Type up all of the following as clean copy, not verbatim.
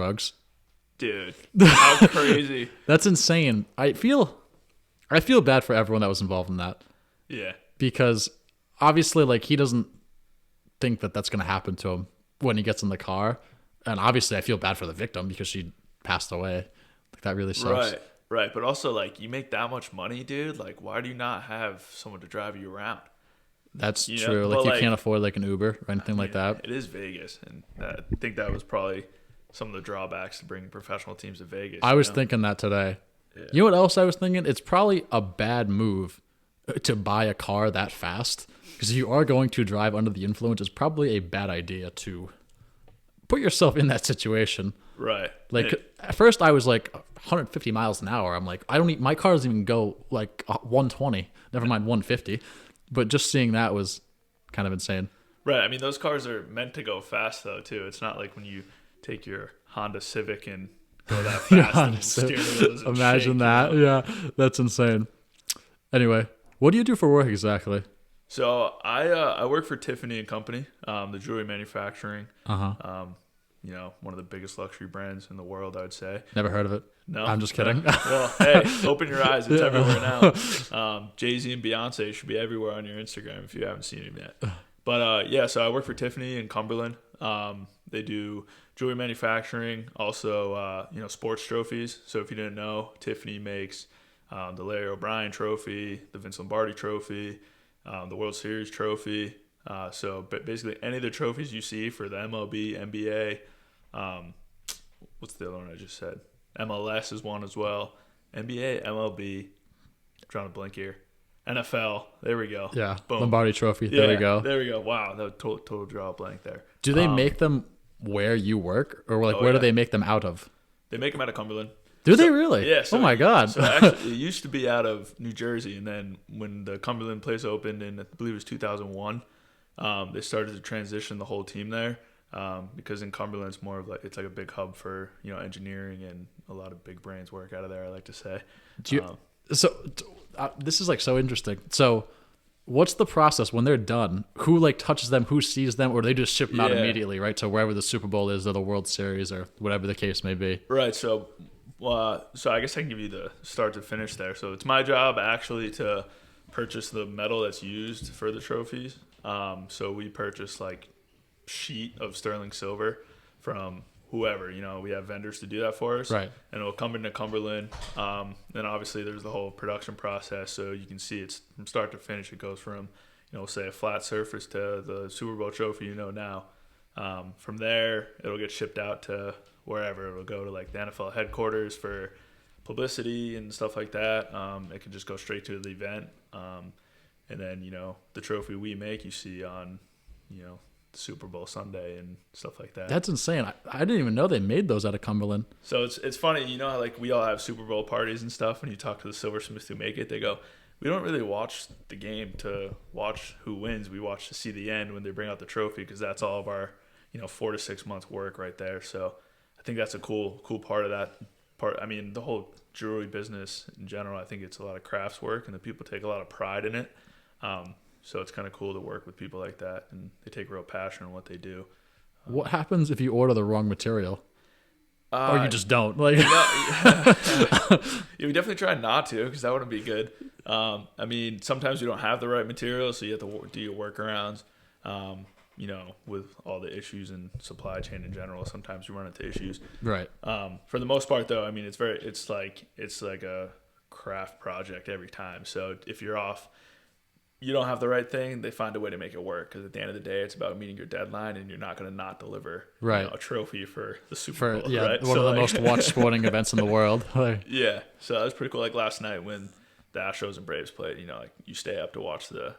drugs. Dude, how crazy. That's insane. I feel bad for everyone that was involved in that. Yeah. Because obviously, like, he doesn't think that that's going to happen to him when he gets in the car. And obviously, I feel bad for the victim because she passed away. Like, that really sucks. Right. But also, like, you make that much money, dude. Like, why do you not have someone to drive you around? That's true. Like, you can't afford, like, an Uber or anything like that. It is Vegas. And I think that was probably some of the drawbacks to bringing professional teams to Vegas. I was thinking that today. Yeah. You know what else I was thinking? It's probably a bad move to buy a car that fast. Because if you are going to drive under the influence, it's probably a bad idea to put yourself in that situation. Right. Like, at first I was like 150 miles an hour. I'm like, my car doesn't even go like 120, never mind 150. But just seeing that was kind of insane. Right. I mean, those cars are meant to go fast, though, too. It's not like when you take your Honda Civic and go that fast. Imagine that. Yeah, that's insane. Anyway, what do you do for work exactly? So I work for Tiffany & Company, the jewelry manufacturing. You know, one of the biggest luxury brands in the world, I would say. Never heard of it. No, I'm just kidding. Well, hey, open your eyes. It's everywhere now. Jay-Z and Beyonce should be everywhere on your Instagram if you haven't seen them yet. But yeah, so I work for Tiffany in Cumberland. They do jewelry manufacturing, also you know, sports trophies. So if you didn't know, Tiffany makes the Larry O'Brien Trophy, the Vince Lombardi Trophy, the World Series Trophy. So basically any of the trophies you see for the MLB, NBA, what's the other one I just said? MLS is one as well. NBA, MLB, I'm trying to blink here. NFL, there we go. Yeah, boom. Lombardi Trophy, there we go. There we go. Wow, that total draw a blank there. Do they make them where you work? Or like where do they make them out of? They make them out of Cumberland. Do they really? Yeah. So, oh my God. So actually, it used to be out of New Jersey, and then when the Cumberland place opened in, I believe it was 2001, they started to transition the whole team there because in Cumberland it's more of like it's like a big hub for, you know, engineering, and a lot of big brains work out of there, I like to say. This is like so interesting. So what's the process when they're done? Who like touches them? Who sees them? Or they just ship them out immediately, right? To wherever the Super Bowl is or the World Series or whatever the case may be. Right. So I guess I can give you the start to finish there. So it's my job actually to purchase the metal that's used for the trophies. So we purchase like sheet of sterling silver from whoever, you know, we have vendors to do that for us. Right. And it'll come into Cumberland. Then obviously there's the whole production process. So you can see it's from start to finish. It goes from, you know, say a flat surface to the Super Bowl trophy, you know, now. From there, it'll get shipped out to wherever. It'll go to like the NFL headquarters for publicity and stuff like that. It can just go straight to the event. And then, you know, the trophy we make, you see on, you know, Super Bowl Sunday and stuff like that. That's insane. I didn't even know they made those out of Cumberland. So it's funny, you know how like we all have Super Bowl parties and stuff. When you talk to the silversmiths who make it, they go, we don't really watch the game to watch who wins. We watch to see the end when they bring out the trophy, because that's all of our, you know, 4 to 6 months work right there. So I think that's a cool part of that part. I mean, the whole jewelry business in general, I think it's a lot of crafts work, and the people take a lot of pride in it. So it's kind of cool to work with people like that, and they take real passion in what they do. What happens if you order the wrong material? Or you just don't? Like, you definitely try not to, because that wouldn't be good. I mean, sometimes you don't have the right material, so you have to do your workarounds. You know, with all the issues in supply chain in general, sometimes you run into issues. Right. For the most part, though, I mean, it's like a craft project every time. So if you're off, you don't have the right thing, they find a way to make it work, because at the end of the day, it's about meeting your deadline, and you're not going to not deliver you know, a trophy for the Super Bowl. Yeah, right? one of the most watched sporting events in the world. Yeah, so that was pretty cool. Like last night when the Astros and Braves played, you know, like you stay up to watch the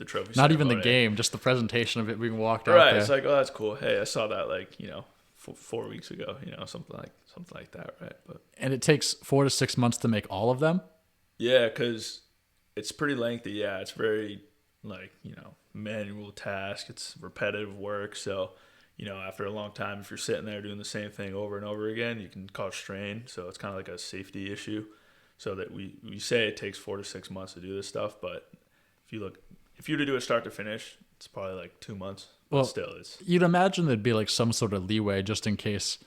trophy. Not even the game, just the presentation of it being walked out right, there. It's like, oh, that's cool. Hey, I saw that like, you know, 4 weeks ago, you know, something like that, right? And it takes 4 to 6 months to make all of them? Yeah, because it's pretty lengthy. Yeah, it's very, like, you know, manual task. It's repetitive work. So, you know, after a long time, if you're sitting there doing the same thing over and over again, you can cause strain. So it's kind of like a safety issue. So that we say it takes 4 to 6 months to do this stuff, but if you were to do it start to finish, it's probably like 2 months. Well, still, you'd imagine there'd be like some sort of leeway just in case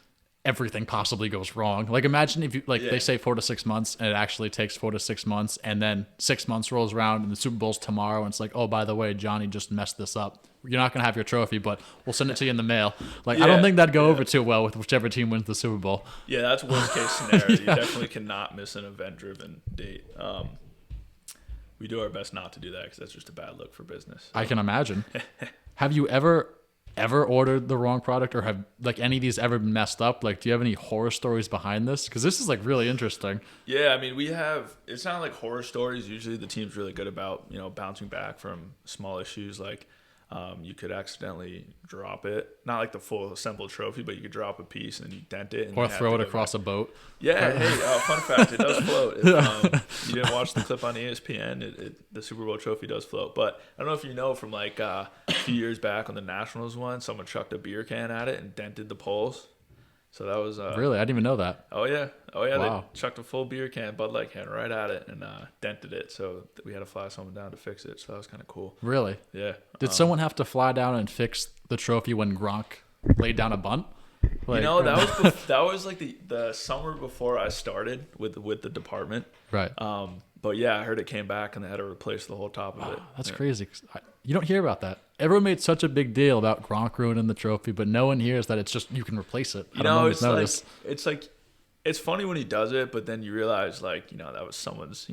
everything possibly goes wrong. Like imagine if you like Yeah. they say 4 to 6 months and it actually takes 4 to 6 months and then 6 months rolls around and the Super Bowl's tomorrow and it's like, oh, by the way, Johnny just messed this up. You're not gonna have your trophy, but we'll send it to you in the mail. Like I don't Yeah, think that'd go yeah. over too well with whichever team wins the Super Bowl. Yeah, that's worst case scenario. You definitely cannot miss an event-driven date. We do our best not to do that because that's just a bad look for business. I can imagine. Have you ever ordered the wrong product or have like any of these ever been messed up? Like, do you have any horror stories behind this? Because this is like really interesting. Yeah, I mean, we have. It's not like horror stories. Usually, the team's really good about bouncing back from small issues. Like, you could accidentally drop it, not like the full assembled trophy, but you could drop a piece and you dent it, and Or you have throw to it go across back. a boat. Yeah, hey, fun fact, it does float. If you didn't watch the clip on ESPN, the Super Bowl trophy does float. But I don't know if you know from like a few years back on the Nationals one, someone chucked a beer can at it and dented the poles. So that was Really? I didn't even know that. Oh yeah. Wow. They chucked a full beer can, Bud Light can, right at it and dented it. So we had to fly someone down to fix it. So that was kind of cool. Really? Yeah. Did someone have to fly down and fix the trophy when Gronk laid down a bunt? Like, That was like the summer before I started with the department. right. But yeah, I heard it came back and they had to replace the whole top of it. That's Yeah. crazy. You don't hear about that. Everyone made such a big deal about Gronk ruining the trophy, but no one hears that it's just you can replace it. I don't know if you notice. It's funny when he does it, but then you realize like that was someone's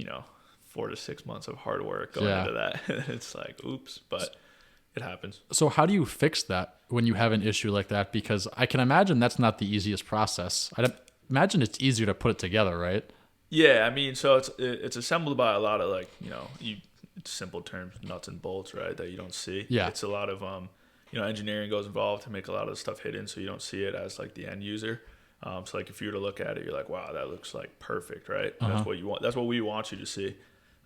4 to 6 months of hard work going into that. It's like oops, but it happens. So how do you fix that when you have an issue like that? Because I can imagine that's not the easiest process. I'd imagine it's easier to put it together, right? Yeah, I mean, so it's assembled by a lot of like it's simple terms, nuts and bolts, right? That you don't see. Yeah. It's a lot of engineering goes involved to make a lot of the stuff hidden, so you don't see it as like the end user. So like if you were to look at it, you're like, wow, that looks like perfect, right? That's what you want. That's what we want you to see.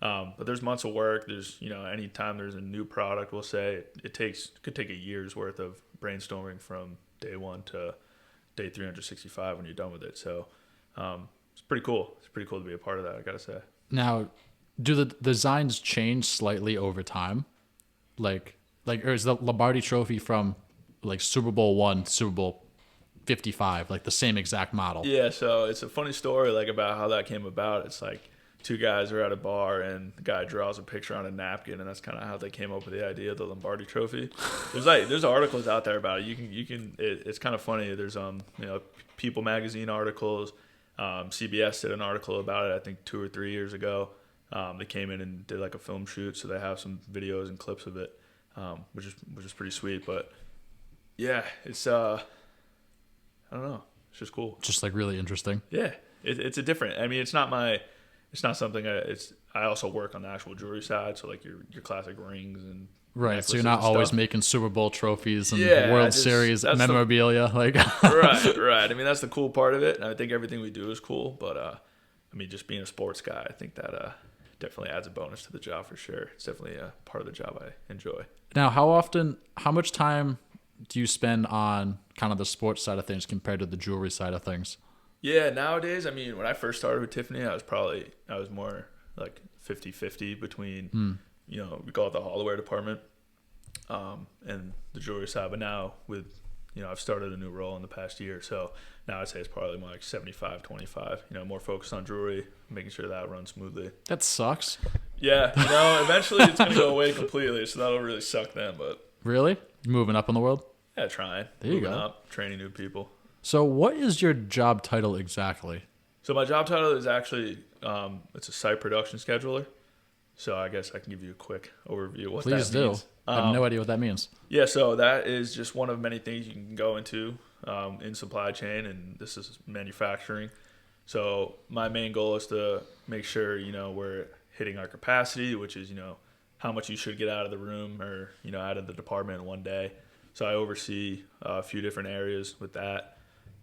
But there's months of work. There's anytime there's a new product, we'll say it could take a year's worth of brainstorming from day 1 to day 365 when you're done with it. So it's pretty cool. It's pretty cool to be a part of that, I gotta say. Now, do the designs change slightly over time? Like, or is the Lombardi Trophy from like Super Bowl 1, Super Bowl 55, like the same exact model? Yeah, so it's a funny story like about how that came about. It's like two guys are at a bar and the guy draws a picture on a napkin, and that's kind of how they came up with the idea of the Lombardi Trophy. There's articles out there about it. It's kind of funny. There's People magazine articles. CBS did an article about it, I think 2 or 3 years ago. They came in and did like a film shoot, so they have some videos and clips of it, which is pretty sweet. But yeah, it's I don't know, it's just cool. Just like really interesting. Yeah, it's a different. I mean, it's not something. I also work on the actual jewelry side, so like your classic rings and Right, so you're not always making Super Bowl trophies and Yeah, World Series memorabilia, like right. I mean, that's the cool part of it, and I think everything we do is cool. But I mean, just being a sports guy, I think that definitely adds a bonus to the job for sure. It's definitely a part of the job I enjoy. Now, how much time do you spend on kind of the sports side of things compared to the jewelry side of things? Yeah, nowadays, I mean, when I first started with Tiffany, I was more like 50-50 between, we call it the hallware department, and the jewelry side. But now with, I've started a new role in the past year. So now I'd say it's probably more like 75-25, more focused on jewelry, making sure that runs smoothly. That sucks. Yeah, eventually it's going to go away completely. So that'll really suck then. But Really? Moving up in the world? yeah, trying. There you Moving go. up, training new people. So what is your job title exactly? So my job title is actually, it's a site production scheduler. So I guess I can give you a quick overview of what Please that do. means. I have no idea what that means. Yeah, so that is just one of many things you can go into in supply chain, and this is manufacturing. So my main goal is to make sure, we're hitting our capacity, which is, how much you should get out of the room or, out of the department in one day. So I oversee a few different areas with that.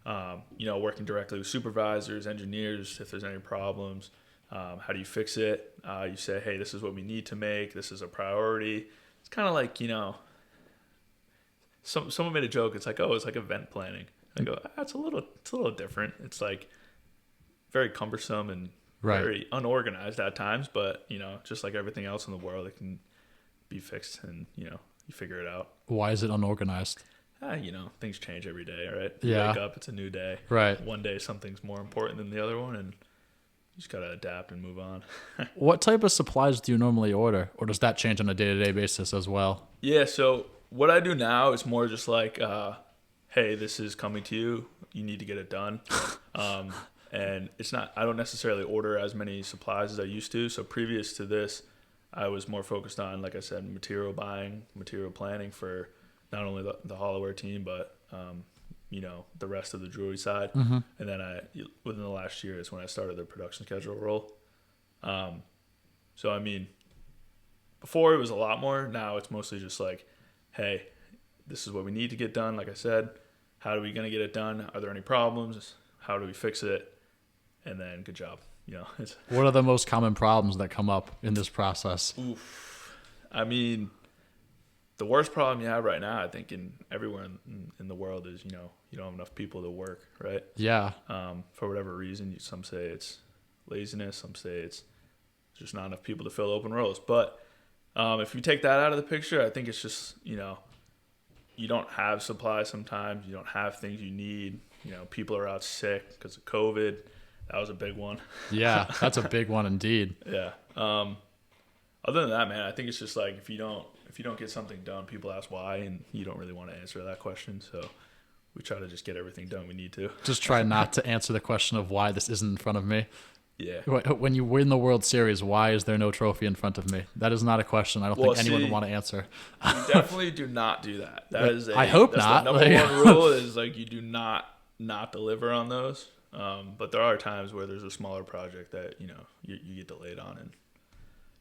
Working directly with supervisors, engineers, if there's any problems. How do you fix it? You say, hey, this is what we need to make. This is a priority. It's kind of like, someone made a joke. It's like, oh, it's like event planning. I go, it's a little different. It's like very cumbersome and very unorganized at times, but just like everything else in the world, it can be fixed and you figure it out. Why is it unorganized? things change every day, right? Yeah. You wake up, it's a new day. Right. One day something's more important than the other one, and you just got to adapt and move on. What type of supplies do you normally order? Or does that change on a day-to-day basis as well? Yeah, so what I do now is more just like, hey, this is coming to you. You need to get it done. And I don't necessarily order as many supplies as I used to. So previous to this, I was more focused on, like I said, material buying, material planning for not only the hollowware team, but, the rest of the jewelry side. Mm-hmm. And then within the last year is when I started the production schedule role. So, I mean, before it was a lot more. Now it's mostly just like, hey, this is what we need to get done. Like I said, how are we going to get it done? Are there any problems? How do we fix it? And then good job. What are the most common problems that come up in this process? Oof. I mean, the worst problem you have right now, I think, everywhere in the world is, you don't have enough people to work, right? Yeah. For whatever reason, some say it's laziness, some say it's just not enough people to fill open roles. But if you take that out of the picture, I think it's just, you don't have supplies sometimes. You don't have things you need. People are out sick because of COVID. That was a big one. Yeah, that's a big one indeed. Yeah. Other than that, man, I think it's just like if you don't get something done, people ask why, and you don't really want to answer that question. So we try to just get everything done we need to. Just try not to answer the question of why this isn't in front of me. Yeah. When you win the World Series, why is there no trophy in front of me? That is not a question I don't think anyone would want to answer. You definitely do not do that. That is I hope not. The number one rule is like you do not deliver on those. But there are times where there's a smaller project that you get delayed on, and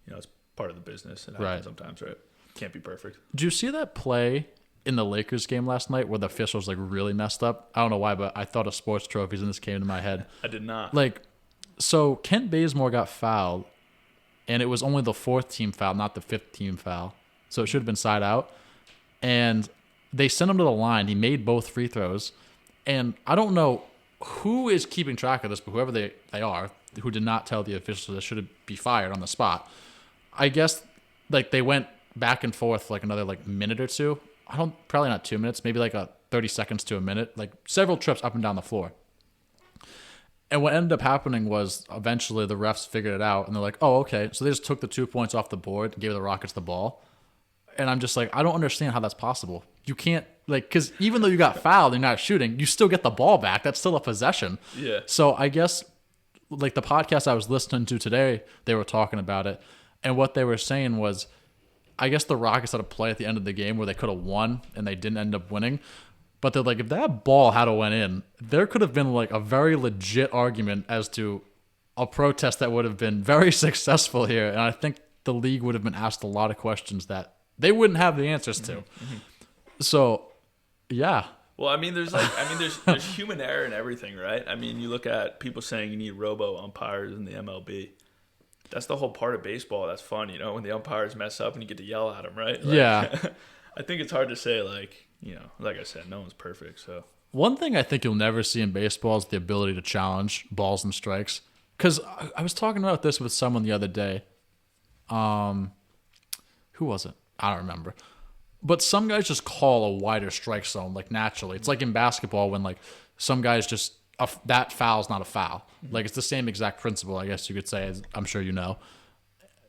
it's part of the business. It happens sometimes, right? Can't be perfect. Did you see that play in the Lakers game last night where the officials really messed up? I don't know why, but I thought of sports trophies and this came to my head. I did not. So Kent Bazemore got fouled, and it was only the fourth team foul, not the fifth team foul. So it should have been side out. And they sent him to the line. He made both free throws. And I don't know who is keeping track of this, but whoever they are, who did not tell the officials they should be fired on the spot. I guess they went back and forth for another minute or two. Probably not 2 minutes, maybe 30 seconds to a minute, several trips up and down the floor. And what ended up happening was eventually the refs figured it out, and they're like, oh, okay. So they just took the 2 points off the board and gave the Rockets the ball. And I'm just I don't understand how that's possible. You can't, because even though you got fouled and you're not shooting, you still get the ball back. That's still a possession. Yeah. So I guess, the podcast I was listening to today, they were talking about it. And what they were saying was, I guess the Rockets had a play at the end of the game where they could have won, and they didn't end up winning. But they're if that ball had went in, there could have been a very legit argument as to a protest that would have been very successful here. And I think the league would have been asked a lot of questions that they wouldn't have the answers to. Mm-hmm. So, yeah. Well, I mean, there's human error in everything, right? I mean, you look at people saying you need robo umpires in the MLB. That's the whole part of baseball. That's fun, when the umpires mess up and you get to yell at them, right? Yeah. I think it's hard to say, like I said, no one's perfect. So one thing I think you'll never see in baseball is the ability to challenge balls and strikes. Because I was talking about this with someone the other day. Who was it? I don't remember. But some guys just call a wider strike zone, naturally. It's like in basketball when, some guys just, that foul's not a foul. It's the same exact principle, I guess you could say, as I'm sure you know.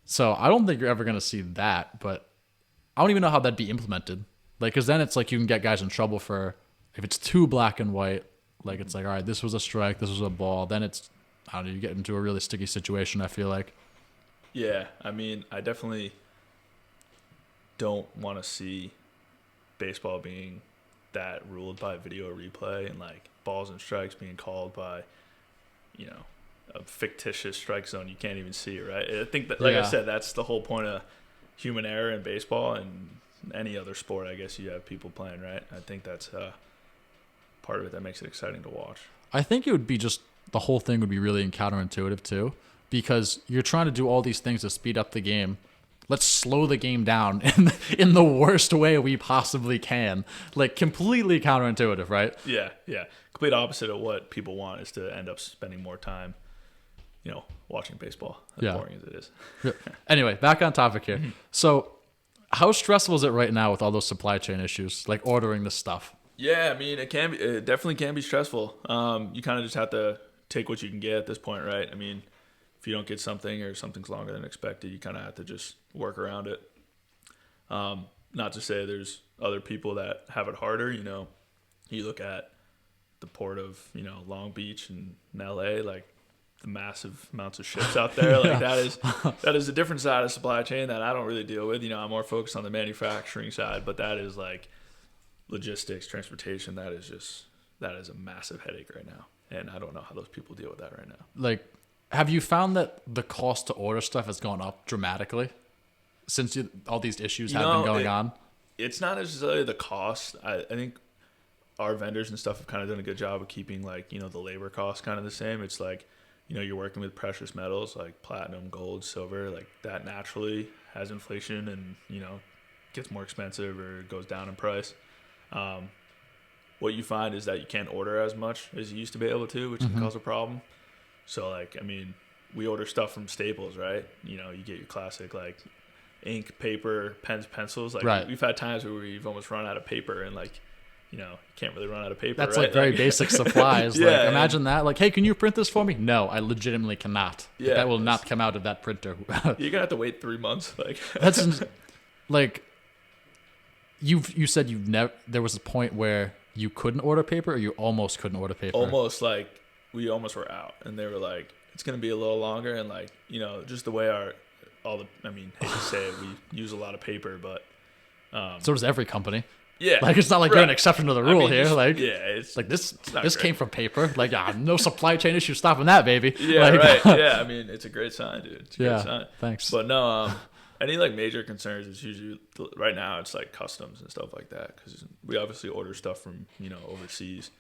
So I don't think you're ever going to see that, but I don't even know how that'd be implemented. Because then it's you can get guys in trouble for, if it's too black and white, it's all right, this was a strike, this was a ball, then it's, I don't know, you get into a really sticky situation, I feel like. Yeah, I mean, I definitely don't want to see baseball being that ruled by video replay and balls and strikes being called by, a fictitious strike zone you can't even see, right? I think that, I said, that's the whole point of human error in baseball and any other sport. I guess you have people playing, right? I think that's part of it that makes it exciting to watch. I think it would be just, the whole thing would be really counterintuitive too, because you're trying to do all these things to speed up the game. Let's slow the game down in the worst way we possibly can. Completely counterintuitive, right? Yeah. Complete opposite of what people want is to end up spending more time, watching baseball, as boring as it is. Anyway, back on topic here. So How stressful is it right now with all those supply chain issues, like ordering the stuff? Yeah, I mean, it definitely can be stressful. You kind of just have to take what you can get at this point, right? I mean, if you don't get something or something's longer than expected, you kind of have to just work around it. Not to say there's other people that have it harder. You look at the port of Long Beach and LA, like the massive amounts of ships out there. Like that is a different side of supply chain that I don't really deal with. I'm more focused on the manufacturing side, but that is like logistics, transportation. That is a massive headache right now, and I don't know how those people deal with that right now. Like, have you found that the cost to order stuff has gone up dramatically since all these issues have been going on? It's not necessarily the cost. I think our vendors and stuff have kind of done a good job of keeping like the labor costs kind of the same. It's like you're working with precious metals like platinum, gold, silver, like that naturally has inflation and gets more expensive or goes down in price. What you find is that you can't order as much as you used to be able to, which can cause a problem. So like, I mean, we order stuff from Staples, right? You get your classic like ink, paper, pens, pencils. Like right. We've had times where we've almost run out of paper and like, you can't really run out of paper. That's right? like very basic supplies. Yeah, like imagine that. Like, hey, can you print this for me? No, I legitimately cannot. Yeah, that will not come out of that printer. You're gonna have to wait 3 months. Like that's like you said you've never. There was a point where you couldn't order paper, or you almost couldn't order paper. Almost, like we almost were out, and they were like, it's gonna be a little longer, and like just the way I mean, hate to say it, we use a lot of paper, but so does every company. Yeah, like it's not like you're an exception to the rule here. Like it's like this came from paper. Like no supply chain issue stopping that, baby. Yeah, like, right. Yeah, I mean it's a great sign, dude. It's a great sign. Thanks. But no, any like major concerns is usually right now it's like customs and stuff like that because we obviously order stuff from overseas,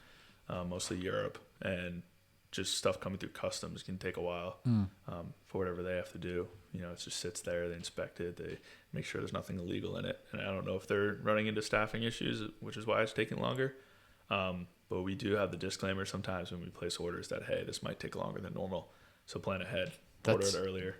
mostly Europe, and just stuff coming through customs can take a while for whatever they have to do. It just sits there, they inspect it, they make sure there's nothing illegal in it. And I don't know if they're running into staffing issues, which is why it's taking longer. But we do have the disclaimer sometimes when we place orders that, hey, this might take longer than normal. So plan ahead, order it earlier.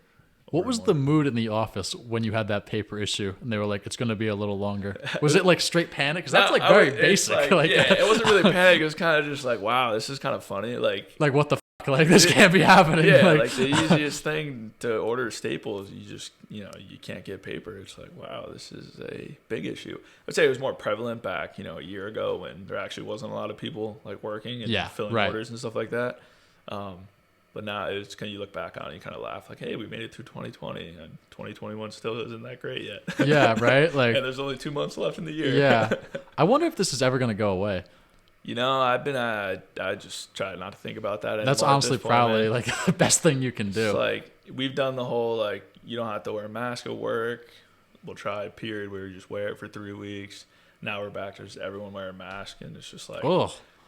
What was the mood in the office when you had that paper issue and they were like, it's going to be a little longer? Was it like straight panic? Because that's like very basic. It wasn't really panic. It was kind of just like, wow, this is kind of funny. Like what the fuck? Like this can't be happening. Yeah, like the easiest thing to order Staples, you just, you can't get paper. It's like, wow, this is a big issue. I'd say it was more prevalent back, a year ago when there actually wasn't a lot of people like working and filling orders and stuff like that. But now it's kind of, you look back on it, you kind of laugh like, hey, we made it through 2020 and 2021 still isn't that great yet. Yeah, right? Like, and there's only 2 months left in the year. Yeah. I wonder if this is ever going to go away. I just try not to think about that anymore. That's honestly probably like the best thing you can do. It's like we've done the whole like you don't have to wear a mask at work. We'll try a period where you just wear it for 3 weeks. Now we're back to just everyone wear a mask, and it's just like,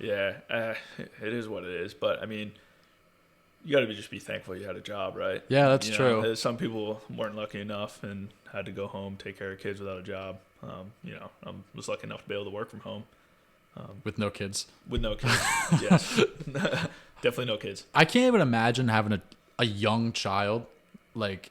it is what it is. But I mean, you got to just be thankful you had a job, right? Yeah, that's true. Some people weren't lucky enough and had to go home, take care of kids without a job. I was lucky enough to be able to work from home. With no kids. With no kids, yes. Definitely no kids. I can't even imagine having a young child, like,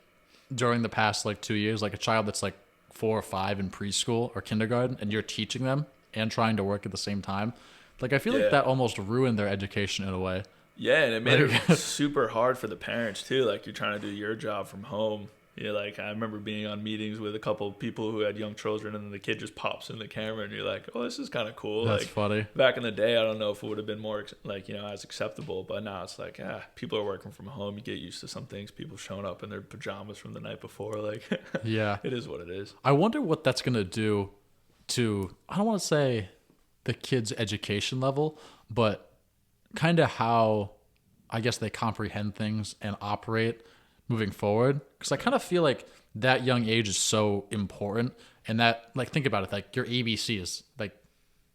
during the past, like, 2 years, like a child that's, like, 4 or 5 in preschool or kindergarten, and you're teaching them and trying to work at the same time. Like, I feel like that almost ruined their education in a way. Yeah, and it made it super hard for the parents, too. Like, you're trying to do your job from home. Like I remember being on meetings with a couple of people who had young children, and then the kid just pops in the camera, and you're like, "Oh, this is kind of cool." That's like, funny. Back in the day, I don't know if it would have been more as acceptable, but now it's like, people are working from home. You get used to some things. People showing up in their pajamas from the night before, like, yeah, it is what it is. I wonder what that's gonna do to, I don't want to say the kids' education level, but kind of how I guess they comprehend things and operate moving forward, because I kind of feel like that young age is so important, and that, like, think about it, like your ABCs, like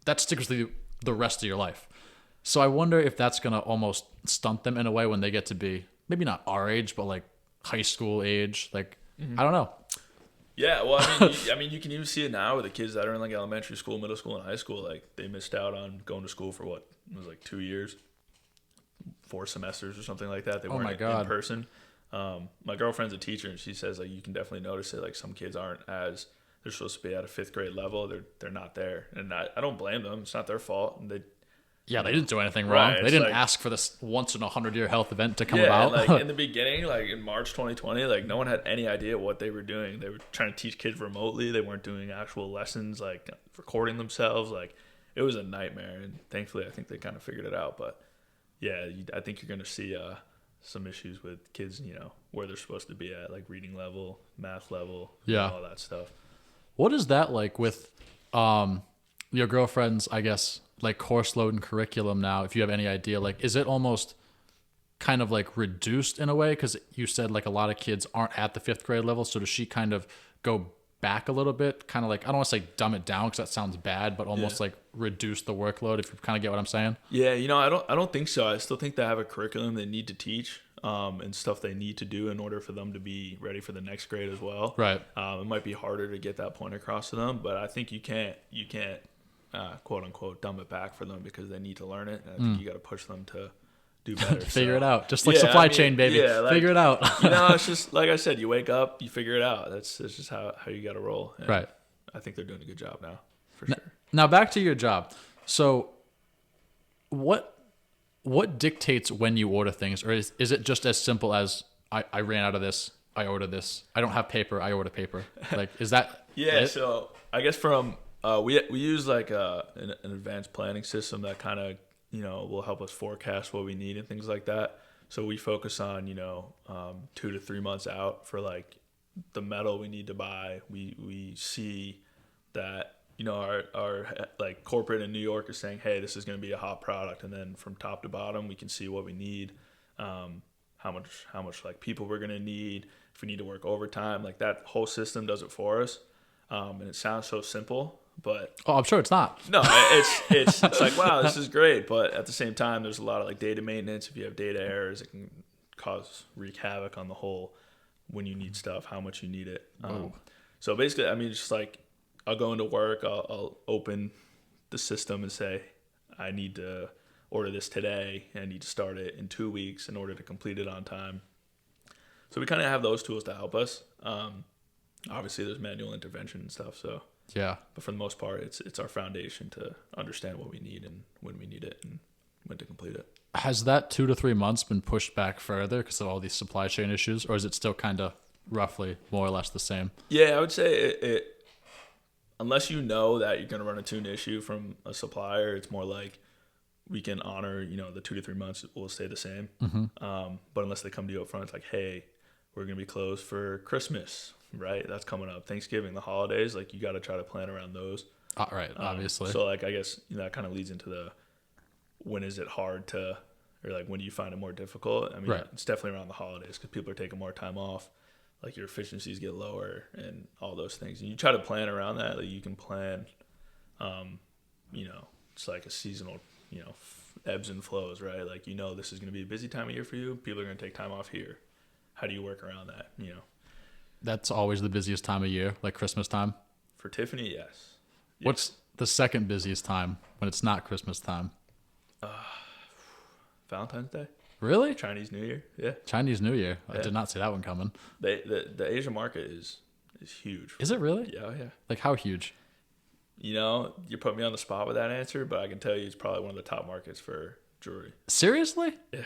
that sticks with you the rest of your life. So I wonder if that's gonna almost stunt them in a way when they get to be maybe not our age, but like high school age. Like, I don't know. Yeah, well, I mean, you can even see it now with the kids that are in like elementary school, middle school, and high school. Like they missed out on going to school for what it was like 2 years, 4 semesters or something like that. They weren't in person. My girlfriend's a teacher, and she says like you can definitely notice it. Like some kids aren't as they're supposed to be at a 5th grade level. They're not there, and I don't blame them. It's not their fault. And they didn't do anything wrong. Right, They didn't like, ask for this once in a 100-year health event to come yeah, about. and like in the beginning, like in March 2020, like no one had any idea what they were doing. They were trying to teach kids remotely. They weren't doing actual lessons, like recording themselves. Like it was a nightmare. And thankfully, I think they kind of figured it out. But yeah, I think you're going to see some issues with kids, where they're supposed to be at, like reading level, math level, all that stuff. What is that like with your girlfriend's, I guess, like course load and curriculum now, if you have any idea? Like, is it almost kind of like reduced in a way? Because you said like a lot of kids aren't at the 5th grade level. So does she kind of go back a little bit? Kind of like, I don't want to say dumb it down because that sounds bad, but almost like reduce the workload, if you kind of get what I'm saying? Yeah, I don't think so. I still think they have a curriculum they need to teach and stuff they need to do in order for them to be ready for the next grade as well. Right. It might be harder to get that point across to them, but I think you can't quote unquote dumb it back for them because they need to learn it. And I think you got to push them to do better. Figure it out. Just like supply chain, baby. Yeah, like, figure it out. It's just like I said, you wake up, you figure it out. That's just how you got to roll. And right. I think they're doing a good job now, for sure. Now back to your job. So what dictates when you order things? Or is it just as simple as I ran out of this, I ordered this. I don't have paper, I order paper. Like, is that Yeah, so I guess from we use like an advanced planning system that kind of will help us forecast what we need and things like that. So we focus on 2 to 3 months out for like the metal we need to buy. We see that our like corporate in New York is saying, hey, this is going to be a hot product, and then from top to bottom we can see what we need, how much like people we're going to need, if we need to work overtime. Like that whole system does it for us, and it sounds so simple. But I'm sure it's not. No, it's like, wow, this is great. But at the same time, there's a lot of like data maintenance. If you have data errors, it can wreak havoc on the whole when you need stuff, how much you need it. So basically, I mean, it's just like I'll go into work, I'll open the system and say, I need to order this today, and I need to start it in 2 weeks in order to complete it on time. So we kind of have those tools to help us. Obviously, there's manual intervention and stuff. So. Yeah. But for the most part, it's our foundation to understand what we need and when we need it and when to complete it. Has that 2 to 3 months been pushed back further because of all these supply chain issues, or is it still kind of roughly more or less the same? Yeah, I would say it unless you know that you're going to run into an issue from a supplier, it's more like we can honor, the 2 to 3 months will stay the same. Mm-hmm. But unless they come to you up front, it's like, hey, we're going to be closed for Christmas. Right, that's coming up. Thanksgiving, the holidays, like you got to try to plan around those. Right, obviously. So like I guess that kind of leads into the when is it hard to, or like when do you find it more difficult? I mean, It's definitely around the holidays because people are taking more time off. Like your efficiencies get lower and all those things. And you try to plan around that. Like you can plan, it's like a seasonal, ebbs and flows, right? Like this is going to be a busy time of year for you. People are going to take time off here. How do you work around that? That's always the busiest time of year, like Christmas time? For Tiffany, yes. What's the second busiest time when it's not Christmas time? Valentine's Day. Really? Chinese New Year, yeah. Chinese New Year. I did not see that one coming. The Asian market is huge. Is it really? Yeah, yeah. Like how huge? You put me on the spot with that answer, but I can tell you it's probably one of the top markets for jewelry. Seriously? Yeah.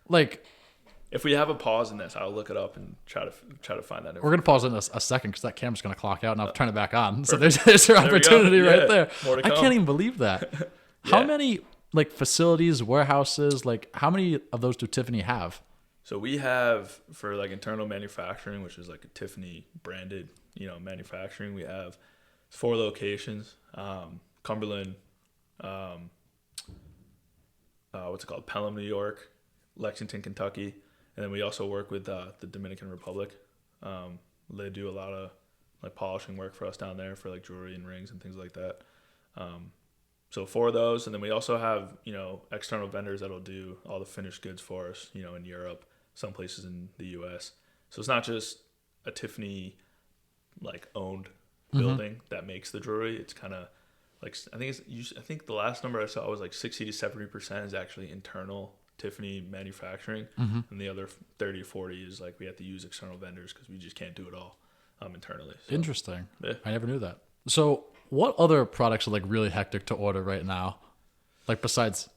Like... If we have a pause in this, I'll look it up and try to find that. We're going to pause in a second because that camera's going to clock out and I'll turn it back on. So there's your opportunity right there. More to come. I can't even believe that. How many like facilities, warehouses, like how many of those do Tiffany have? So we have for like internal manufacturing, which is like a Tiffany branded, manufacturing. We have 4 locations: Cumberland, what's it called? Pelham, New York, Lexington, Kentucky. And then we also work with the Dominican Republic. They do a lot of like polishing work for us down there for like jewelry and rings and things like that. So 4 of those, and then we also have external vendors that'll do all the finished goods for us. In Europe, some places in the U.S. So it's not just a Tiffany like owned building that makes the jewelry. It's kind of like I think the last number I saw was like 60 to 70% is actually internal Tiffany manufacturing, and the other 30 or 40 is like we have to use external vendors because we just can't do it all. internally. So, Interesting. yeah. I never knew that. So what other products are like really hectic to order right now? Like besides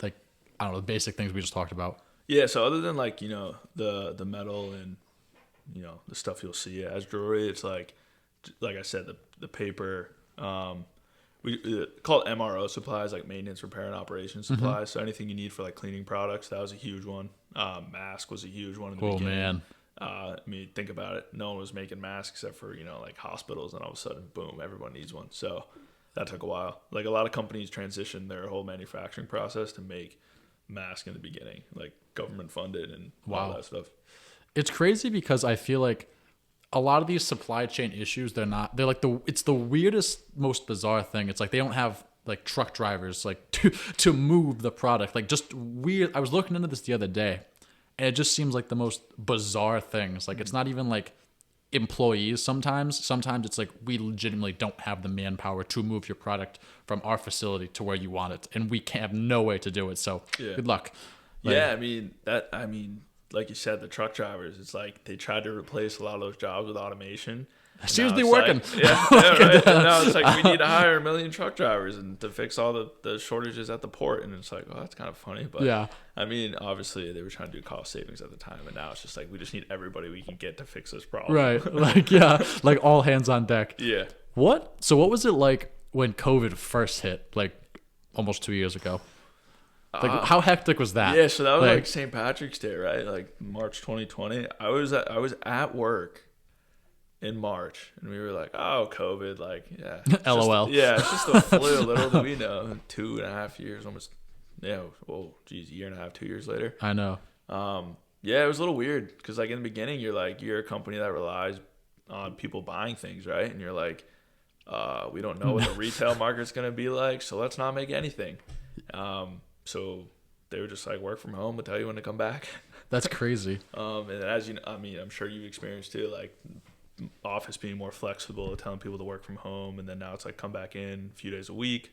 like, I don't know, the basic things we just talked about. Yeah, so other than like, the metal and, the stuff you'll see as jewelry, it's like I said, the paper, we call it MRO supplies, like maintenance, repair, and operation supplies. So anything you need for like cleaning products, that was a huge one. Mask was a huge one in the beginning. Man. I mean, think about it. No one was making masks except for, like hospitals, and all of a sudden, boom, everyone needs one. So that took a while. Like a lot of companies transitioned their whole manufacturing process to make masks in the beginning, like government funded and all that stuff. It's crazy because I feel like a lot of these supply chain issues, they're like it's the weirdest, most bizarre thing. It's like they don't have like truck drivers like to move the product. Like just weird. I was looking into this the other day and it just seems like the most bizarre things. Like it's not even like employees sometimes it's like we legitimately don't have the manpower to move your product from our facility to where you want it, and we have no way to do it. So good luck. I mean, like you said, the truck drivers, it's like they tried to replace a lot of those jobs with automation. Seriously working. Like, right. And now it's like we need to hire 1 million truck drivers and to fix all the shortages at the port. And it's like, oh, that's kind of funny. But I mean, obviously they were trying to do cost savings at the time. And now it's just like, we just need everybody we can get to fix this problem. Right. Like, like all hands on deck. Yeah. So what was it like when COVID first hit, like almost 2 years ago? Like how hectic was that? Yeah. So that was like St. Patrick's Day, right? Like March 2020. I was at work in March, and we were like, "Oh, COVID!" Like, yeah, LOL. It's just the flu. Little do we know, 2.5 years, almost. Yeah, well, geez, 1.5 years, 2 years later. I know. Yeah, it was a little weird because, like, in the beginning, you're a company that relies on people buying things, right? And you're like, we don't know what the retail market's gonna be like, so let's not make anything. So they were just like, work from home. We'll tell you when to come back. That's crazy. And as you know, I mean, I'm sure you've experienced too, like office being more flexible, telling people to work from home, and then now it's like come back in a few days a week,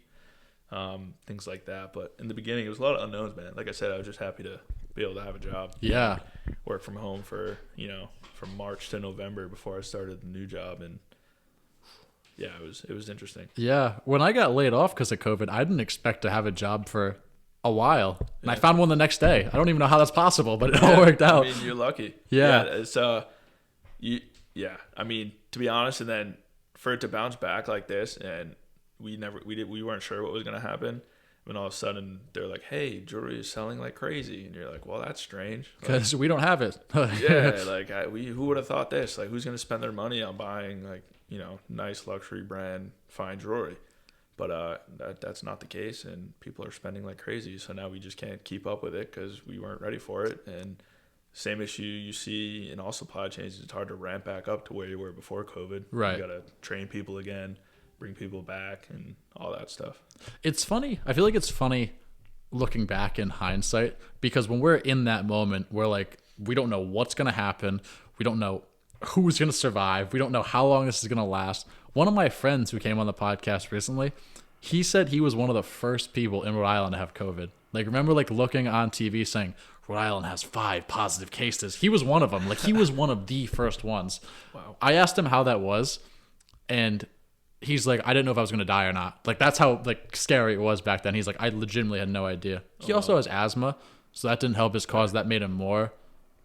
things like that. But in the beginning, it was a lot of unknowns, man. Like I said, I was just happy to be able to have a job. Yeah. Work from home for, from March to November before I started the new job. And yeah, it was interesting. Yeah. When I got laid off because of COVID, I didn't expect to have a job for a while. And I found one the next day. I don't even know how that's possible, but it all worked out. I mean, you're lucky. Yeah. It's, I mean, to be honest, and then for it to bounce back like this, and we weren't sure what was going to happen. When all of a sudden they're like, "Hey, jewelry is selling like crazy," and you're like, "Well, that's strange because we don't have it." Who would have thought this? Like, who's going to spend their money on buying like nice luxury brand fine jewelry? But that's not the case, and people are spending like crazy. So now we just can't keep up with it because we weren't ready for it. And same issue you see in all supply chains. It's hard to ramp back up to where you were before COVID. Right. You got to train people again, bring people back, and all that stuff. It's funny. I feel like it's funny looking back in hindsight because when we're in that moment, we're like, we don't know what's going to happen. We don't know who's going to survive. We don't know how long this is going to last. One of my friends who came on the podcast recently, he said he was one of the first people in Rhode Island to have COVID. Like, remember like looking on TV saying, Rhode Island has 5 positive cases. He was one of them. Like, he was one of the first ones. Wow. I asked him how that was, and he's like, I didn't know if I was going to die or not. Like, that's how like scary it was back then. He's like, I legitimately had no idea. He also has asthma, so that didn't help his cause. That made him more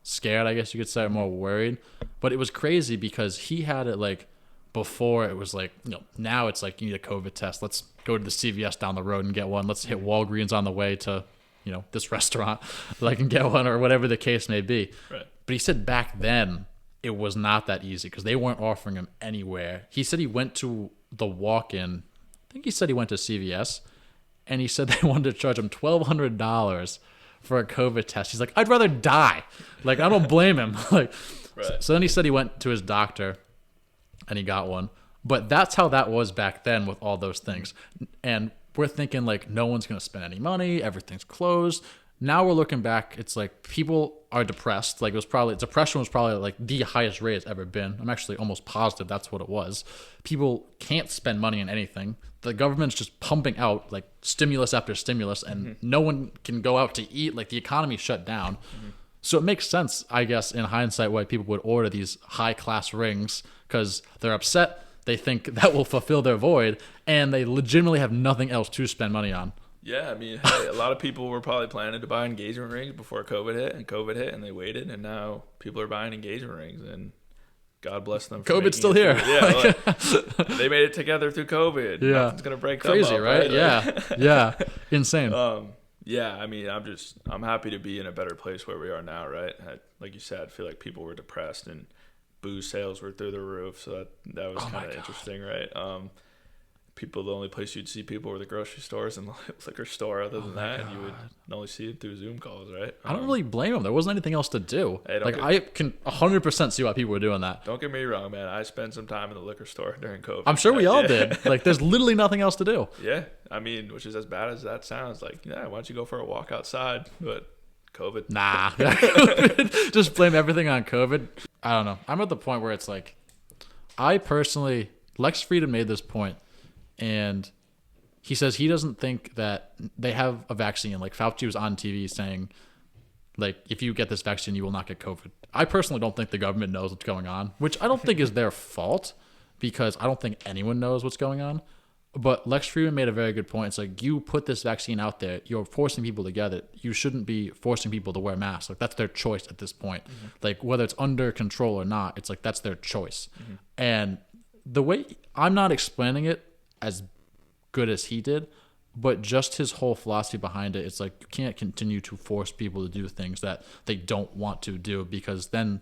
scared, I guess you could say, or more worried. But it was crazy because he had it like before. It was like, now it's like you need a COVID test. Let's go to the CVS down the road and get one. Let's hit Walgreens on the way to this restaurant, like, and get one, or whatever the case may be. Right. But he said back then it was not that easy because they weren't offering him anywhere. He said he went to the walk-in. I think he said he went to CVS, and he said they wanted to charge him $1,200 for a COVID test. He's like, I'd rather die. Like, I don't blame him. Like, right. So then he said he went to his doctor, and he got one. But that's how that was back then with all those things. And we're thinking like no one's going to spend any money. Everything's closed. Now we're looking back. It's like people are depressed. Like depression was probably like the highest rate it's ever been. I'm actually almost positive that's what it was. People can't spend money on anything. The government's just pumping out like stimulus after stimulus, and no one can go out to eat. Like the economy shut down. So it makes sense, I guess, in hindsight, why people would order these high-class rings because they're upset. They think that will fulfill their void, and they legitimately have nothing else to spend money on. Yeah, I mean, hey, a lot of people were probably planning to buy engagement rings before COVID hit, and they waited, and now people are buying engagement rings, and God bless them. For COVID's still here. Yeah, like, they made it together through COVID. Yeah, nothing's gonna break them crazy, up, right? Like, Yeah, insane. Yeah, I mean, I'm happy to be in a better place where we are now, right? Like you said, I feel like people were depressed and booze sales were through the roof, so that was kind of interesting, right? The only place you'd see people were the grocery stores and the liquor store. Other than that, and you would only see it through Zoom calls, right? I don't really blame them. There wasn't anything else to do. Hey, I can 100% see why people were doing that. Don't get me wrong, man. I spent some time in the liquor store during COVID. I'm sure we all did. Like, there's literally nothing else to do. Yeah, I mean, which is as bad as that sounds. Like, yeah, why don't you go for a walk outside? But COVID. Nah. Just blame everything on COVID. I don't know. I'm at the point where it's like, I personally, Lex Frieden made this point, and he says he doesn't think that they have a vaccine. Like, Fauci was on TV saying, like, if you get this vaccine, you will not get COVID. I personally don't think the government knows what's going on, which I don't think is their fault, because I don't think anyone knows what's going on. But Lex Frieden made a very good point. It's like, you put this vaccine out there, you're forcing people to get it. You shouldn't be forcing people to wear masks. Like, that's their choice at this point. Mm-hmm. Like, whether it's under control or not, it's like, that's their choice. Mm-hmm. And the way, I'm not explaining it as good as he did, but just his whole philosophy behind it, it's like, you can't continue to force people to do things that they don't want to do, because then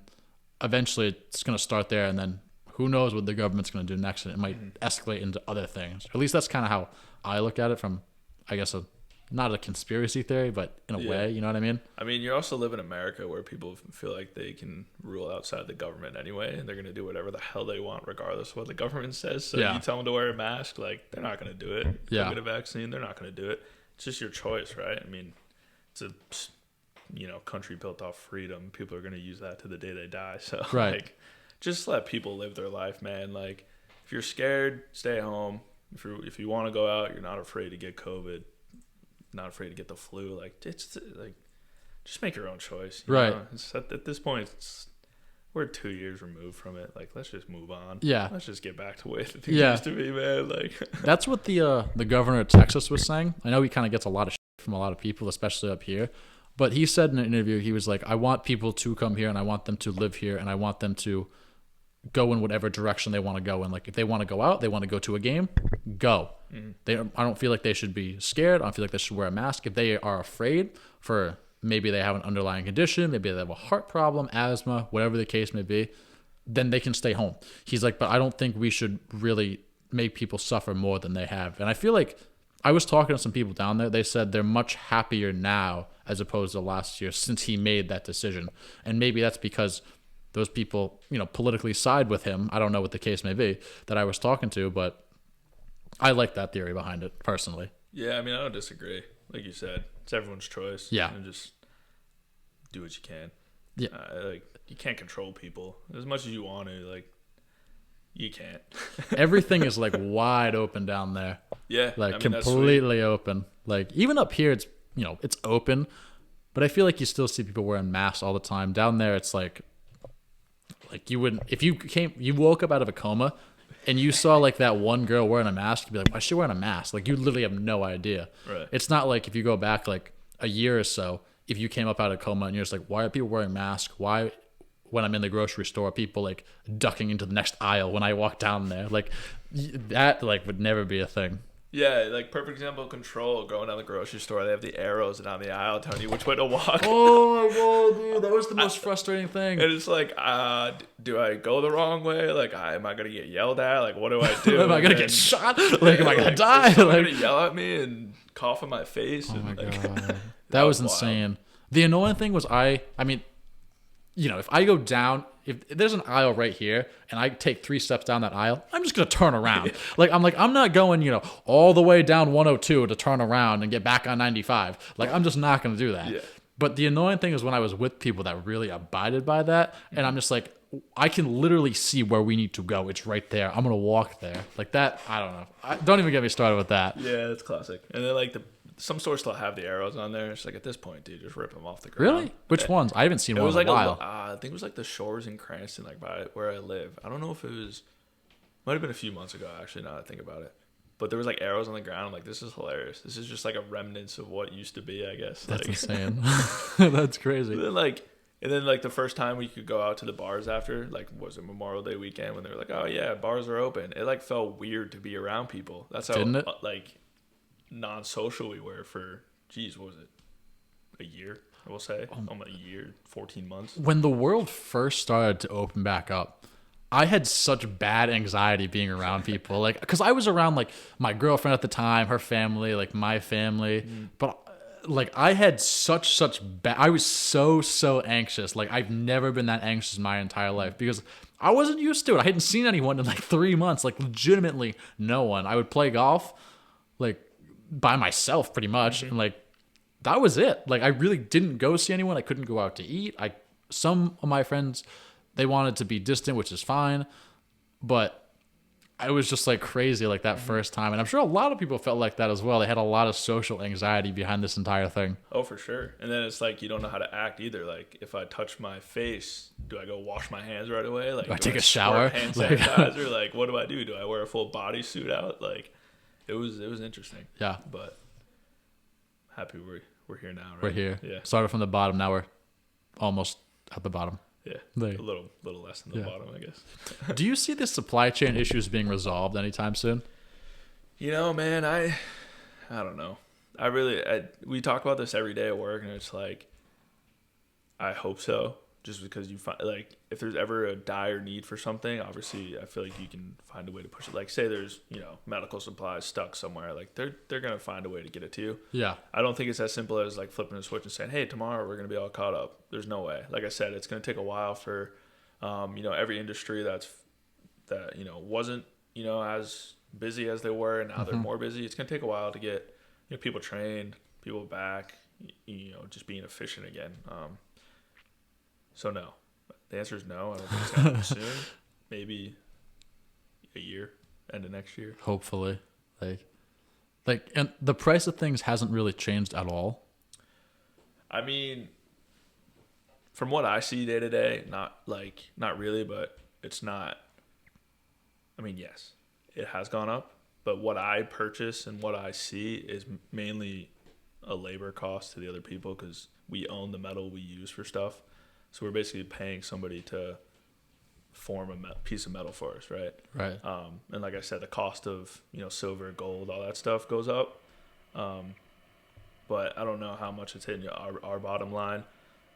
eventually it's going to start there, and then who knows what the government's going to do next, and it might escalate into other things. At least that's kind of how I look at it from, I guess, not a conspiracy theory, but in a way, you know what I mean? I mean, you also live in America where people feel like they can rule outside the government anyway, and they're going to do whatever the hell they want regardless of what the government says. So you tell them to wear a mask, like, they're not going to do it. Go get a vaccine, they're not going to do it. It's just your choice, right? I mean, it's a country built off freedom. People are going to use that to the day they die. So like, just let people live their life, man. Like, if you're scared, stay home. If you want to go out, you're not afraid to get COVID, not afraid to get the flu. Like, it's like, just make your own choice. You know? At this point, we're 2 years removed from it. Like, let's just move on. Yeah. Let's just get back to the way things used to be, man. Like, that's what the governor of Texas was saying. I know he kind of gets a lot of shit from a lot of people, especially up here. But he said in an interview, he was like, I want people to come here, and I want them to live here, and I want them to go in whatever direction they want to go in. Like, if they want to go out, they want to go to a game, go. Mm-hmm. I don't feel like they should be scared. I don't feel like they should wear a mask. If they are afraid, for maybe they have an underlying condition, maybe they have a heart problem, asthma, whatever the case may be, then they can stay home. He's like, but I don't think we should really make people suffer more than they have. And I feel like, I was talking to some people down there. They said they're much happier now as opposed to last year since he made that decision. And maybe that's because those people, politically side with him. I don't know what the case may be that I was talking to, but I like that theory behind it personally. Yeah, I mean, I don't disagree. Like you said, it's everyone's choice. Yeah. And just do what you can. Yeah. Like, you can't control people as much as you want to. Like, you can't. Everything is like wide open down there. Yeah. Like, completely open. Like, even up here, it's, it's open, but I feel like you still see people wearing masks all the time. Down there, it's like you wouldn't, if you woke up out of a coma and you saw like that one girl wearing a mask, you'd be like, why is she wearing a mask? Like, you literally have no idea. Right. It's not like if you go back like a year or so, if you came up out of a coma and you're just like, why are people wearing masks? Why, when I'm in the grocery store, people like ducking into the next aisle when I walk down there? Like, that like would never be a thing. Yeah, like, perfect example of Control, going down the grocery store. They have the arrows down the aisle telling you which way to walk. Oh my god, dude, that was the most frustrating thing. And it's like, do I go the wrong way? Like, am I gonna get yelled at? Like, what do I do? Am I gonna get shot? Like, am I gonna die? Is someone gonna yell at me and cough in my face? Oh my like, god, that was insane. The annoying thing was, I mean, if I go down, if there's an aisle right here and I take 3 steps down that aisle, I'm just going to turn around. I'm not going, all the way down 102 to turn around and get back on 95. Like, I'm just not going to do that. Yeah. But the annoying thing is when I was with people that really abided by that, and I'm just like, I can literally see where we need to go. It's right there. I'm going to walk there. Like that, I don't know. Don't even get me started with that. Yeah, it's classic. And then like the some stores still have the arrows on there. It's like at this point, dude, just rip them off the ground. Really? Which ones? I haven't seen It one was in like a while. I think it was like the Shores in Cranston, like by where I live. I don't know if it was. Might have been a few months ago, actually. Now that I think about it, but there was like arrows on the ground. I'm like, this is hilarious. This is just like a remnants of what used to be, I guess. That's like, insane. That's crazy. And then the first time we could go out to the bars after, like, was it Memorial Day weekend when they were like, oh yeah, bars are open. It like felt weird to be around people. That's how Didn't it? Like non-social we were for, geez, what was it? A year, I will say. Almost a year, 14 months. When the world first started to open back up, I had such bad anxiety being around people, like, because I was around like my girlfriend at the time, her family, like my family, but like I had such bad. I was so anxious. Like I've never been that anxious in my entire life because I wasn't used to it. I hadn't seen anyone in like 3 months, like legitimately no one. I would play golf, like by myself pretty much, and like that was it. Like I really didn't go see anyone. I couldn't go out to eat. Some of my friends, they wanted to be distant, which is fine, but I was just like crazy like that first time. And I'm sure a lot of people felt like that as well. They had a lot of social anxiety behind this entire thing. Oh, for sure. And then it's like you don't know how to act either. Like if I touch my face, do I go wash my hands right away? Like Do I take a squirt shower? hand sanitizer? Like what do? Do I wear a full bodysuit out? Like it was interesting. Yeah. But happy we're here now, right? We're here. Yeah. Started from the bottom. Now we're almost at the bottom. Yeah. Like- a little less than the bottom, I guess. Do you see the supply chain issues being resolved anytime soon? You know, man, I don't know. We talk about this every day at work, and it's like, I hope so. Just because you find, like, if there's ever a dire need for something, obviously, I feel like you can find a way to push it. Like, say there's, medical supplies stuck somewhere, like they're gonna find a way to get it to you. Yeah. I don't think it's as simple as like flipping a switch and saying, hey, tomorrow we're gonna be all caught up. There's no way. Like I said, it's gonna take a while for, every industry that wasn't as busy as they were, and now they're more busy. It's gonna take a while to get people trained, people back, just being efficient again. So no, the answer is no. I don't think it's gonna happen soon. Maybe a year, end of next year. Hopefully, and the price of things hasn't really changed at all. I mean, from what I see day to day, not really, but it's not. I mean, yes, it has gone up, but what I purchase and what I see is mainly a labor cost to the other people because we own the metal we use for stuff. So we're basically paying somebody to form a piece of metal for us, right? Right. And like I said, the cost of silver, gold, all that stuff goes up. But I don't know how much it's hitting our bottom line.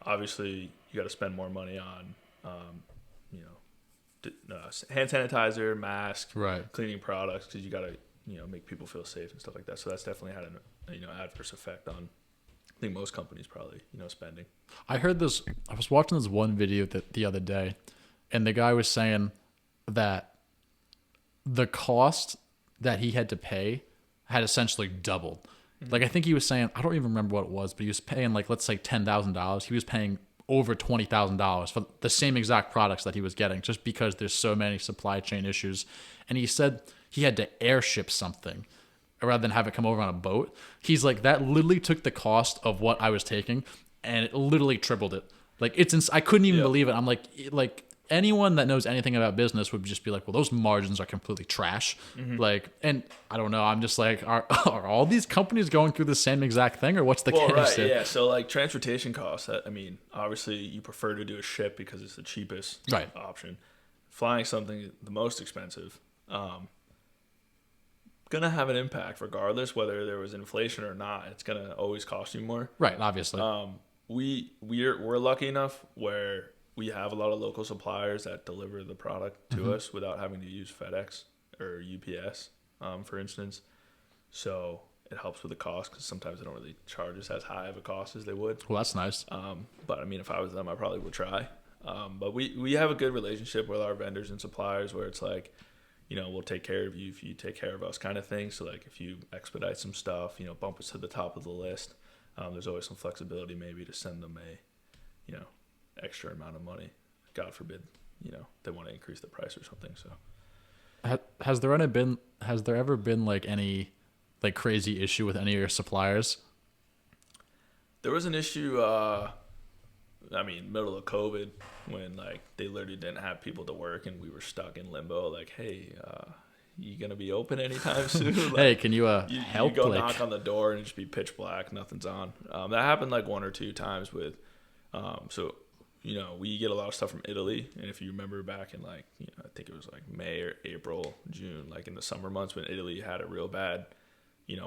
Obviously, you got to spend more money on, hand sanitizer, mask, Right. cleaning products because you got to make people feel safe and stuff like that. So that's definitely had an adverse effect on. I think most companies probably, spending. I heard this. I was watching this one video the other day, and the guy was saying that the cost that he had to pay had essentially doubled. Like I think he was saying, I don't even remember what it was, but he was paying like let's say $10,000. He was paying over $20,000 for the same exact products that he was getting, just because there's so many supply chain issues. And he said he had to airship something rather than have it come over on a boat. He's like, that literally took the cost of what I was taking, and it literally tripled it. Like I couldn't even believe it. I'm like anyone that knows anything about business would just be like, well, those margins are completely trash. Like, and I don't know. I'm just like, are all these companies going through the same exact thing, or what's the case? Right, here? yeah. So like transportation costs. I mean, obviously you prefer to do a ship because it's the cheapest option. Flying something the most expensive. Gonna have an impact regardless whether there was inflation or not. It's gonna always cost you more. Right, obviously. We're lucky enough where we have a lot of local suppliers that deliver the product to us without having to use FedEx or UPS, for instance. So it helps with the cost because sometimes they don't really charge us as high of a cost as they would. Well, that's nice. But I mean, if I was them, I probably would try. But we have a good relationship with our vendors and suppliers where it's like, we'll take care of you if you take care of us kind of thing. So like if you expedite some stuff, bump us to the top of the list, there's always some flexibility maybe to send them a, extra amount of money. God forbid, they want to increase the price or something. So Has there ever been like any like crazy issue with any of your suppliers? There was an issue. Middle of COVID, when like they literally didn't have people to work and we were stuck in limbo. Like, hey, you gonna be open anytime soon? Like, hey, can you you help? go knock on the door and it just be pitch black, nothing's on. That happened like one or two times with. We get a lot of stuff from Italy, and if you remember back in like, I think it was like May or April, June, like in the summer months when Italy had a real bad,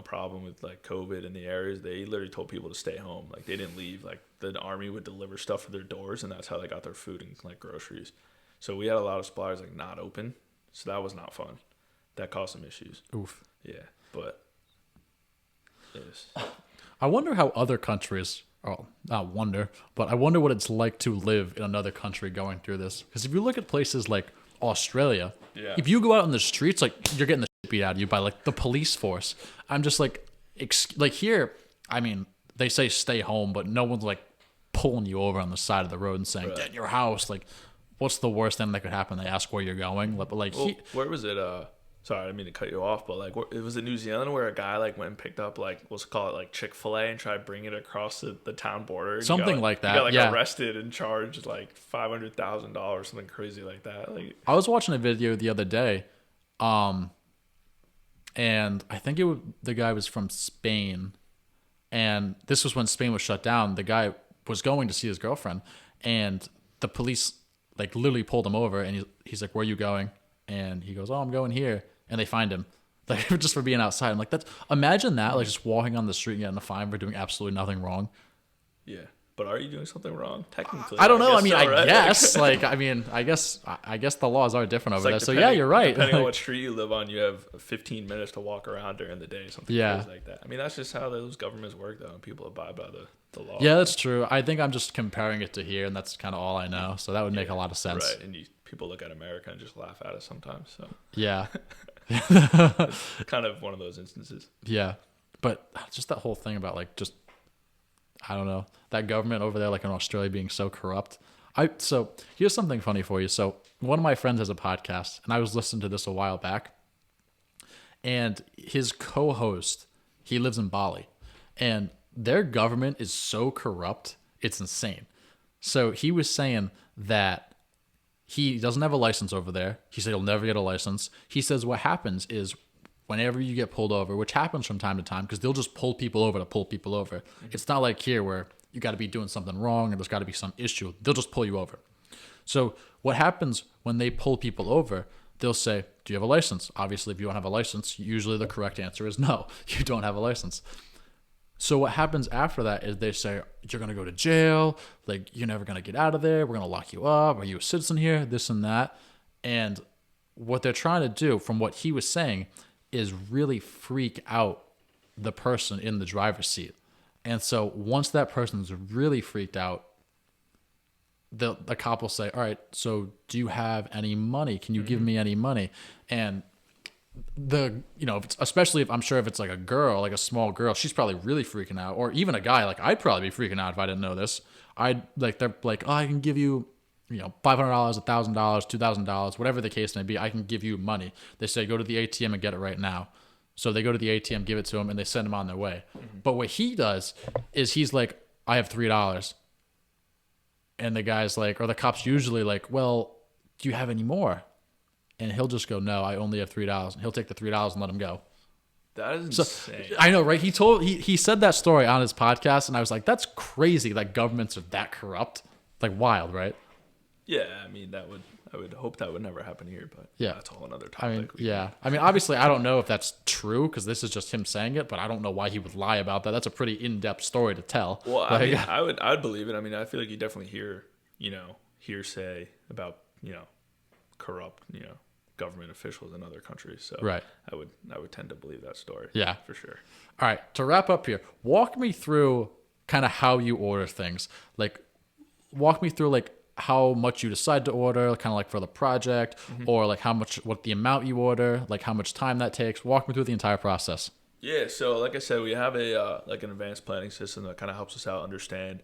problem with like COVID in the areas, they literally told people to stay home. Like they didn't leave. Like the army would deliver stuff to their doors, and that's how they got their food and like groceries. So we had a lot of suppliers like not open, so that was not fun. That caused some issues. Oof. Yeah, but it was. I wonder how other countries. Oh, not wonder, but I wonder what it's like to live in another country going through this. Because if you look at places like Australia, if you go out on the streets, like you're getting the shit beat out of you by like the police force. I'm just like here. I mean, they say stay home, but no one's like pulling you over on the side of the road and saying get in your house. Like, what's the worst thing that could happen? They ask where you're going. But like, where was it? Sorry, I didn't mean to cut you off, but like, it was in New Zealand where a guy like went and picked up like, let's call it like Chick-fil-A and tried to bring it across the town border. Something like that. He got like arrested and charged like $500,000, something crazy like that. Like, I was watching a video the other day, and I think the guy was from Spain, and this was when Spain was shut down. The guy was going to see his girlfriend, and the police like literally pulled him over, and he's like, "Where are you going?" And he goes, "Oh, I'm going here." And they find him, like just for being outside. I'm like, imagine that, like just walking on the street and getting a fine for doing absolutely nothing wrong. Yeah, but are you doing something wrong? Technically, I don't know. I mean, so, I right? guess, I guess the laws are different over there. So yeah, you're right. Depending on what street you live on, you have 15 minutes to walk around during the day, something crazy like that. I mean, that's just how those governments work, though, and people abide by the law. Yeah, that's true. I think I'm just comparing it to here, and that's kind of all I know. So that would make a lot of sense. Right, and people look at America and just laugh at us sometimes. So yeah. It's kind of one of those instances. Yeah, but just that whole thing about like I don't know, that government over there like in Australia being so corrupt. So here's something funny for you. So one of my friends has a podcast, and I was listening to this a while back, and his co-host, he lives in Bali, and their government is so corrupt, it's insane. So he was saying that he doesn't have a license over there. He said he'll never get a license. He says what happens is whenever you get pulled over, which happens from time to time, because they'll just pull people over to pull people over. It's not like here where you got to be doing something wrong or there's got to be some issue. They'll just pull you over. So what happens when they pull people over, they'll say, do you have a license? Obviously, if you don't have a license, usually the correct answer is no, you don't have a license. So what happens after that is they say, you're going to go to jail. Like, you're never going to get out of there. We're going to lock you up. Are you a citizen here? This and that. And what they're trying to do, from what he was saying, is really freak out the person in the driver's seat. And so once that person's really freaked out, the cop will say, all right, so do you have any money? Can you give me any money? And especially if I'm sure if it's like a girl, like a small girl, she's probably really freaking out. Or even a guy, like I'd probably be freaking out if I didn't know this. They're like, oh, I can give you, $500, $1,000, $2,000, whatever the case may be. I can give you money. They say, go to the ATM and get it right now. So they go to the ATM, give it to him, and they send him on their way. Mm-hmm. But what he does is he's like, I have $3. And the guy's like, or the cop's usually like, well, do you have any more? And he'll just go, no, I only have $3. And he'll take the $3 and let him go. That is insane. I know, right? He said that story on his podcast, and I was like, that's crazy that governments are that corrupt. Like wild, right? Yeah, I mean, I would hope that would never happen here, but yeah, that's a whole other topic. I mean, obviously, I don't know if that's true because this is just him saying it, but I don't know why he would lie about that. That's a pretty in-depth story to tell. Well, I would believe it. I mean, I feel like you definitely hear, hearsay about, corrupt, government officials in other countries. So right. I would tend to believe that story. Yeah, for sure. All right, to wrap up here, walk me through kind of how you order things. Like, walk me through like how much you decide to order, kind of like for the project, or like what the amount you order, like how much time that takes. Walk me through the entire process. Yeah, so like I said, we have a like an advanced planning system that kind of helps us out understand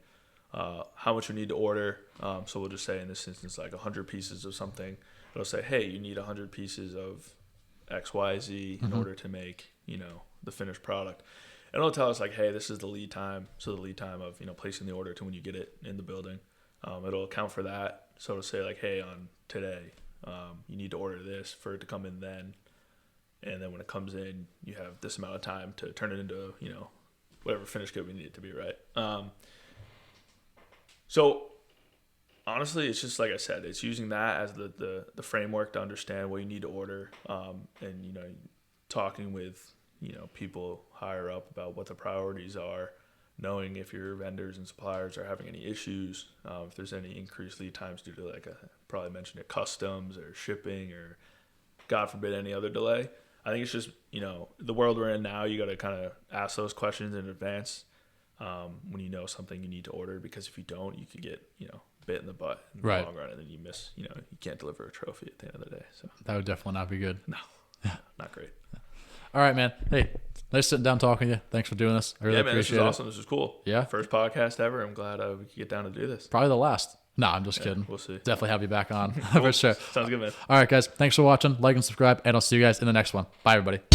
how much we need to order. So we'll just say in this instance, like 100 pieces of something. It'll say, hey, you need 100 pieces of X, Y, Z in order to make, the finished product. And it'll tell us like, hey, this is the lead time. So the lead time of, placing the order to when you get it in the building. It'll account for that. So it'll say like, hey, on today, you need to order this for it to come in then. And then when it comes in, you have this amount of time to turn it into, whatever finished good we need it to be, right? So honestly, it's just like I said, it's using that as the framework to understand what you need to order, and talking with people higher up about what the priorities are, knowing if your vendors and suppliers are having any issues, if there's any increased lead times due to like probably mentioned it, customs or shipping or God forbid any other delay. I think it's just the world we're in now. You got to kind of ask those questions in advance when you know something you need to order, because if you don't, you could get bit in the butt in the long run, and then you miss you can't deliver a trophy at the end of the day. So that would definitely not be good. No, not great. All right, man. Hey, nice sitting down talking to you. Thanks for doing this. I really appreciate it. This is awesome. This is cool. Yeah. First podcast ever. I'm glad we could get down to do this. Probably the last. No, I'm just kidding. We'll see. Definitely have you back on for sure. Sounds good, man. All right, guys. Thanks for watching. Like and subscribe, and I'll see you guys in the next one. Bye, everybody.